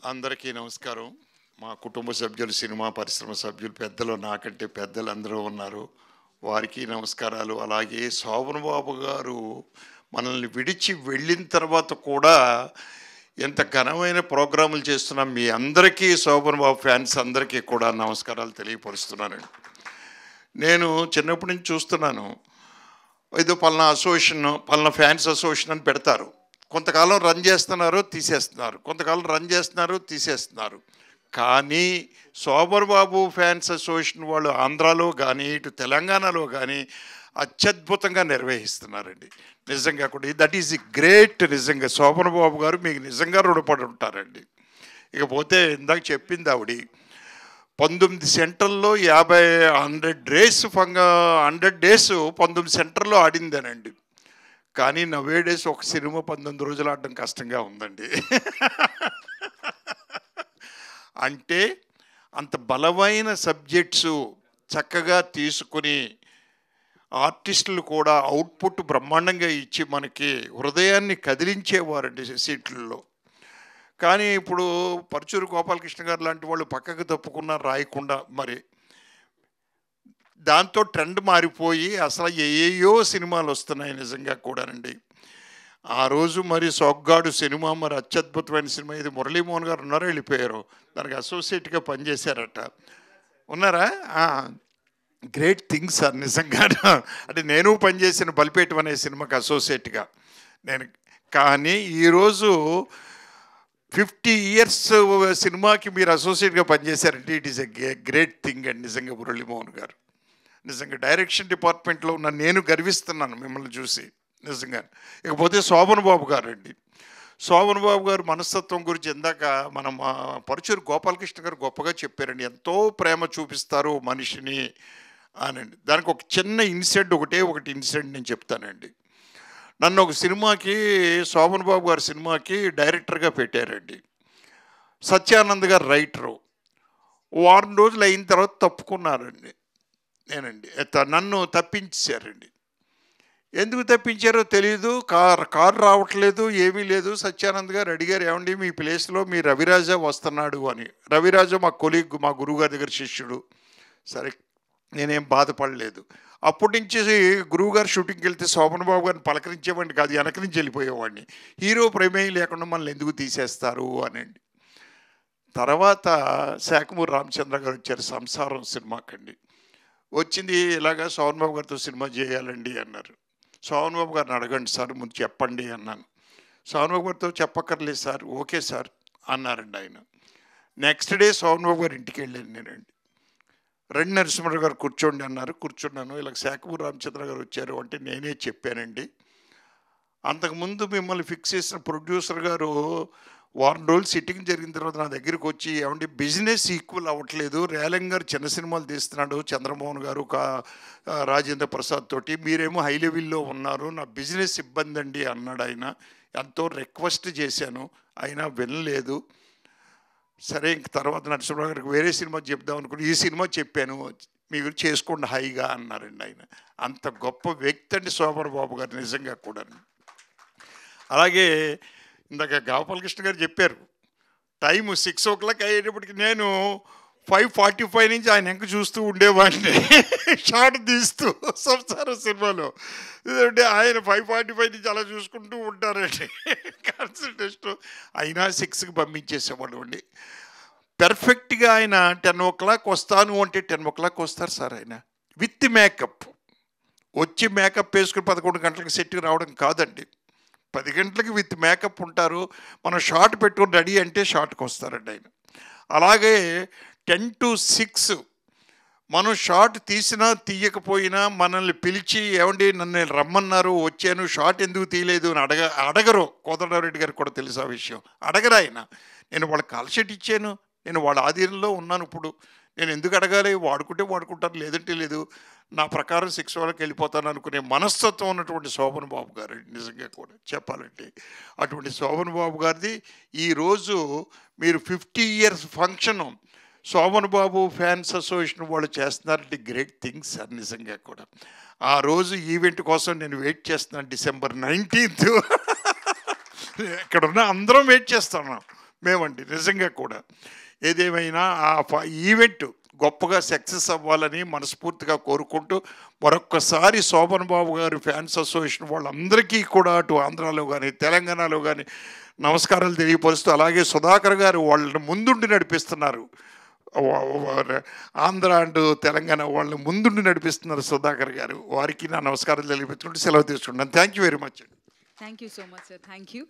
అందరికీ నమస్కారం. మా కుటుంబ సభ్యులు, సినిమా పరిశ్రమ సభ్యులు, పెద్దలు, నాకంటే పెద్దలు అందరూ ఉన్నారు. వారికి నమస్కారాలు. అలాగే శోభన్ బాబు గారు మనల్ని విడిచి వెళ్ళిన తర్వాత కూడా ఎంత ఘనమైన ప్రోగ్రాములు చేస్తున్నాం. మీ అందరికీ, శోభన్ బాబు ఫ్యాన్స్ అందరికీ కూడా నమస్కారాలు తెలియపరుస్తున్నానండి. నేను చిన్నప్పటి నుంచి చూస్తున్నాను, ఏదో పలానా అసోసియేషన్, పలానా ఫ్యాన్స్ అసోసియేషన్ అని పెడతారు. కొంతకాలం రన్ చేస్తున్నారు, తీసేస్తున్నారు, కొంతకాలం రన్ చేస్తున్నారు, తీసేస్తున్నారు. కానీ శోభన్ బాబు ఫ్యాన్స్ అసోసియేషన్ వాళ్ళు ఆంధ్రాలో కానీ ఇటు తెలంగాణలో కానీ అత్యద్భుతంగా నిర్వహిస్తున్నారండి. నిజంగా కూడా దట్ ఈజ్ గ్రేట్. నిజంగా శోభన్ బాబు గారు మీకు నిజంగా రుణపడి ఉంటారండి. ఇకపోతే ఇందాక చెప్పింది ఆవిడ 19 సెంటర్లో 100 డేస్ 19 సెంటర్లో ఆడిందేనండి. కానీ నవే డేస్ ఒక సినిమా 19 రోజులు ఆడడం కష్టంగా ఉందండి. అంటే అంత బలమైన సబ్జెక్ట్స్ చక్కగా తీసుకుని ఆర్టిస్టులు కూడా అవుట్పుట్ బ్రహ్మాండంగా ఇచ్చి మనకి హృదయాన్ని కదిలించేవారండి సీట్లలో. కానీ ఇప్పుడు పరుచూరు గోపాలకృష్ణ గారు లాంటి వాళ్ళు పక్కకు తప్పుకున్న రాయకుండా, మరి దాంతో ట్రెండ్ మారిపోయి అసలు ఏయో సినిమాలు వస్తున్నాయి నిజంగా కూడానండి. ఆ రోజు మరి సొగ్గాడు సినిమా మరి అత్యద్భుతమైన సినిమా. ఇది మురళీమోహన్ గారు ఉన్నారో వెళ్ళిపోయారు, దానికి అసోసియేట్గా పనిచేశారట. ఉన్నారా? గ్రేట్ థింగ్ సార్ నిజంగా. అంటే నేను పనిచేసిన బలిపేటం అనే సినిమాకి అసోసియేట్గా నేను. కానీ ఈరోజు 50 ఇయర్స్ సినిమాకి మీరు అసోసియేట్గా పనిచేశారంటే it is a great thing అండి నిజంగా. మురళీమోహన్ గారు నిజంగా డైరెక్షన్ డిపార్ట్మెంట్లో ఉన్న నేను గర్విస్తున్నాను మిమ్మల్ని చూసి నిజంగా. ఇకపోతే శోభన్ బాబు గారు అండి. శోభన్ బాబు గారు మనస్తత్వం గురించి ఇందాక మనం పరుచూరు గోపాలకృష్ణ గారు గొప్పగా చెప్పారండి. ఎంతో ప్రేమ చూపిస్తారు మనిషిని అనండి. దానికి ఒక చిన్న ఒకటి ఇన్సిడెంట్ నేను చెప్తానండి. నన్ను ఒక సినిమాకి, శోభన్ బాబు గారి సినిమాకి డైరెక్టర్గా పెట్టారండి. సత్యానంద్ గారు రైటరు. వారం రోజులు అయిన తర్వాత తప్పుకున్నారండి నేనండి. నన్ను తప్పించారండి. ఎందుకు తప్పించారో తెలియదు. కారు రావట్లేదు, ఏమీ లేదు. సత్యానంద్ గారు అడిగారు, ఏమండి మీ ప్లేస్లో మీ రవిరాజా వస్తున్నాడు అని. రవిరాజా మా కొలీగ్, మా గురువుగారి దగ్గర శిష్యుడు. సరే, నేనేం బాధపడలేదు. అప్పటి నుంచి గురువుగారు షూటింగ్కి వెళ్తే శోభన్ బాబు గారిని పలకరించేవాడిని కాదు, వెనక నుంచి వెళ్ళిపోయేవాడిని. హీరో ప్రమేయం లేకుండా మనల్ని ఎందుకు తీసేస్తారు అనండి. తర్వాత శాఖమూరి రామచంద్ర గారు వచ్చారు సంసారం సినిమాకండి. వచ్చింది ఇలాగా శోభన్ బాబు గారితో సినిమా చేయాలండి అన్నారు. శోభన్ బాబు గారిని అడగండి సార్, ముందు చెప్పండి అన్నాను. శోభన్ బాబు గారితో చెప్పక్కర్లేదు సార్, ఓకే సార్ అన్నారండి ఆయన. నెక్స్ట్ డే శోభన్ బాబు గారి ఇంటికి వెళ్ళాను నేనండి. రెడ్డి నరసింహరావు గారు కూర్చోండి అన్నారు, కూర్చున్నాను. ఇలా శాఖమూరి రామచంద్ర గారు వచ్చారు అంటే నేనే చెప్పానండి. అంతకుముందు మిమ్మల్ని ఫిక్స్ చేసిన ప్రొడ్యూసర్ గారు వారం రోజులు సిట్టింగ్ జరిగిన తర్వాత నా దగ్గరికి వచ్చి, ఏమంటే బిజినెస్ ఈక్వల్ అవ్వట్లేదు, రేలంగ్ గారు చిన్న సినిమాలు తీస్తున్నాడు, చంద్రమోహన్ గారు రాజేంద్ర ప్రసాద్ తోటి, మీరేమో హై లెవెల్లో ఉన్నారు, నా బిజినెస్ ఇబ్బంది అండి అన్నాడు ఆయన. ఎంతో రిక్వెస్ట్ చేశాను, అయినా వినలేదు. సరే, ఇంక తర్వాత నరసింహరావు గారికి వేరే సినిమా చెప్దాం అనుకుని ఈ సినిమా చెప్పాను, మీరు చేసుకోండి హాయిగా అన్నారండి ఆయన. అంత గొప్ప వ్యక్తి అండి శోభన్ బాబు గారు నిజంగా కూడా. అలాగే ఇందాక గోపాలకృష్ణ గారు చెప్పారు, టైము 6 o'clock అయ్యేటప్పటికి నేను 5:45 నుంచి ఆయన వెనక చూస్తూ ఉండేవాడిని, షార్ట్ తీస్తూ సంసారం సినిమాలో. ఎందుకంటే ఆయన 5:45 నుంచి అలా చూసుకుంటూ ఉంటారండి కాన్సన్ట్రేషన్. అయినా 6కి పంపించేసేవాడు అండి. పెర్ఫెక్ట్గా ఆయన 10 o'clock వస్తాను అంటే 10 o'clock వస్తారు సార్ ఆయన, విత్ మేకప్. వచ్చి మేకప్ వేసుకుని 11 గంటలకు సెట్కి రావడం కాదండి, 10 గంటలకి విత్ మేకప్ ఉంటారు. మనం షార్ట్ పెట్టుకుని రెడీ అంటే షార్ట్కి వస్తారండి ఆయన. అలాగే 10 to 6 మనం షార్ట్ తీసినా తీయకపోయినా మనల్ని పిలిచి, ఏమండి నన్ను రమ్మన్నారు, వచ్చాను, షార్ట్ ఎందుకు తీయలేదు అని అడగరు. కోదండరెడ్డి గారికి కూడా తెలుసు ఆ విషయం, అడగరు ఆయన. నేను వాళ్ళ కాల్ షీట్ ఇచ్చాను, నేను వాళ్ళ ఆధీనంలో ఉన్నాను. ఇప్పుడు నేను ఎందుకు అడగాలి? వాడుకుంటే వాడుకుంటారు, లేదంటే లేదు, నా ప్రకారం 6 వరకు వెళ్ళిపోతాను అనుకునే మనస్తత్వం ఉన్నటువంటి శోభన్ బాబు గారు నిజంగా కూడా చెప్పాలంటే. అటువంటి శోభన్ బాబు గారిది ఈరోజు మీరు 50 years ఫంక్షను శోభన్ బాబు ఫ్యాన్స్ అసోసియేషన్ వాళ్ళు చేస్తున్నారంటే గ్రేట్ థింగ్స్ సార్ నిజంగా కూడా. ఆ రోజు ఈవెంట్ కోసం నేను వెయిట్ చేస్తున్నాను, December 19th. ఇక్కడ ఉన్న అందరం వెయిట్ చేస్తున్నాం. మేమండి నిజంగా కూడా. ఏదేమైనా ఆ ఈవెంట్ గొప్పగా సక్సెస్ అవ్వాలని మనస్ఫూర్తిగా కోరుకుంటూ, మరొక్కసారి శోభన్ బాబు గారి ఫ్యాన్స్ అసోసియేషన్ వాళ్ళందరికీ కూడా అటు ఆంధ్రాలో కానీ తెలంగాణలో కానీ నమస్కారాలు తెలియపరుస్తూ, అలాగే సుధాకర్ గారు వాళ్ళని ముందుండి నడిపిస్తున్నారు. ఆంధ్ర అండ్ తెలంగాణ వాళ్ళని ముందుండి నడిపిస్తున్నారు సుధాకర్ గారు. వారికి నా నమస్కారాలు తెలియపెట్టుకుంటూ సెలవు తీసుకుంటాను. Thank you very much. Thank you so much sir. Thank you.